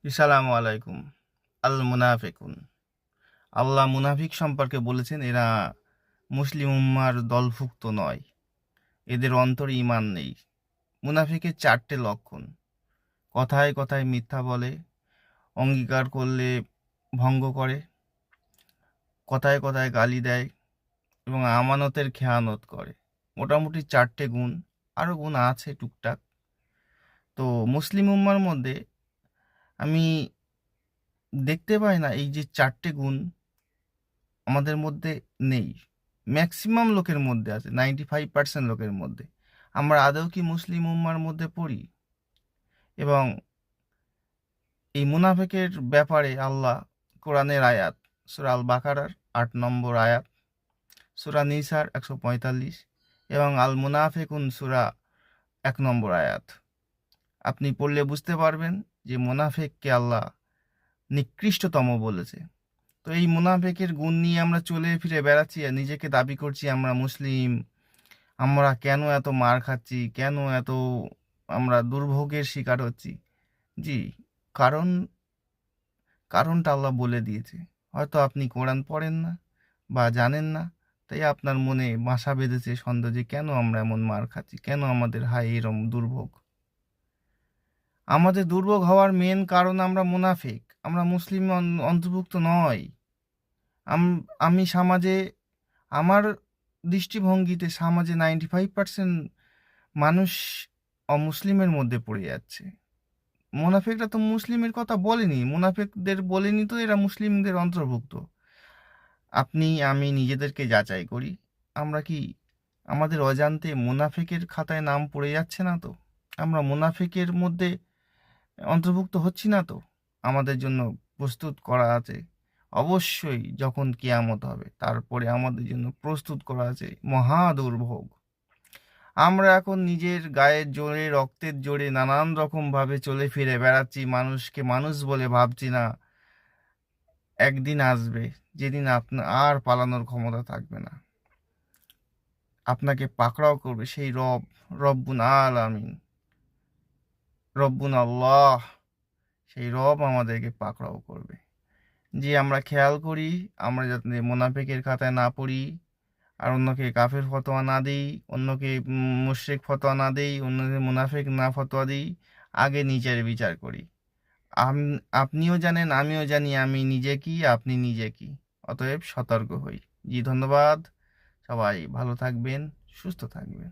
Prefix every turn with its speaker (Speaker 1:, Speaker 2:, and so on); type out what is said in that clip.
Speaker 1: আসসালামু আলাইকুম। আল মুনাফিকুন, আল্লাহ মুনাফিক সম্পর্কে বলেছেন, এরা মুসলিম উম্মার দলভুক্ত নয়, এদের অন্তরে ঈমান নেই। মুনাফিকের চারটে লক্ষণ: কথায় কথায় মিথ্যা বলে, অঙ্গীকার করলে ভঙ্গ করে, কথায় কথায় গালি দেয় এবং আমানতের খেয়ানত করে। মোটামুটি চারটে গুণ, আরও গুণ আছে টুকটাক। তো মুসলিম উম্মার মধ্যে আমি দেখতে পাই না এই যে চারটে গুণ আমাদের মধ্যে নেই। ম্যাক্সিমাম লোকের মধ্যে আছে, 95% লোকের মধ্যে। আমরা আদৌ কি মুসলিম উম্মার মধ্যে পড়ি? এবং এই মুনাফিকের ব্যাপারে আল্লাহ কোরআনের আয়াত, সূরা আল বাকারার 8 নম্বর আয়াত, সূরা নিসার 145 এবং আল মুনাফিকুন সূরা 1 নম্বর আয়াত আপনি পড়লে বুঝতে পারবেন যে মুনাফিককে আল্লাহ নিকৃষ্টতম বলেছে। তো এই মুনাফিকের গুণ নিয়ে আমরা চলে ফিরে বেড়াচ্ছি আর নিজেকে দাবি করছি আমরা মুসলিম। আমরা কেন এত মার খাচ্ছি, কেন এত আমরা দুর্ভোগের শিকার হচ্ছি? জি, কারণ কারণটা আল্লাহ বলে দিয়েছে। হয়তো আপনি কোরআন পড়েন না বা জানেন না, তাই আপনার মনে বাসা বেঁধেছে সন্দেহ যে কেন আমরা এমন মার খাচ্ছি, কেন আমাদের হায় এরম দুর্ভোগ। আমাদের দুর্ভোগ হওয়ার মেন কারণ আমরা মুনাফিক, আমরা মুসলিম অন্তর্ভুক্ত নয়। আমি সমাজে, আমার দৃষ্টিভঙ্গিতে সমাজে 95% মানুষ অমুসলিমের মধ্যে পড়ে যাচ্ছে। মুনাফিকরা তো মুসলিমের কথা বলেনি, মুনাফিকদের বলেনি তো এরা মুসলিমদের অন্তর্ভুক্ত। আপনি আমি নিজেদেরকে যাচাই করি, আমরা কি আমাদের অজান্তে মুনাফিকের খাতায় নাম পড়ে যাচ্ছে না তো? আমরা মুনাফিকের মধ্যে অন্তর্ভুক্ত হচ্ছি না তো? আমাদের জন্য প্রস্তুত করা আছে অবশ্যই, যখন কিয়ামত হবে তারপরে আমাদের জন্য প্রস্তুত করা আছে মহা দুর্ভোগ। আমরা এখন নিজের গায়ের জোরে, রক্তের জোরে নানান রকম ভাবে চলে ফিরে বেড়াচ্ছি, মানুষকে মানুষ বলে ভাবছি না। একদিন আসবে যেদিন আপনার আর পালানোর ক্ষমতা থাকবে না, আপনাকে পাকড়াও করবে সেই রব, রব্বুল আলামিন, রব্বুন আল্লাহ। সেই রব আমাদেরকে পাকড়াও করবে। যে আমরা খেয়াল করি, আমরা যাতে মোনাফেকের খাতায় না পড়ি, আর অন্যকে কাফের ফতোয়া না দিই, অন্যকে মুশরিক ফতোয়া না দিই, অন্যকে মুনাফিক না ফতোয়া দিই, আগে নিজের বিচার করি। আপনিও জানেন, আমিও জানি আমি নিজে কি, আপনি নিজে কি। অতএব সতর্ক হই। জি, ধন্যবাদ। সবাই ভালো থাকবেন, সুস্থ থাকবেন।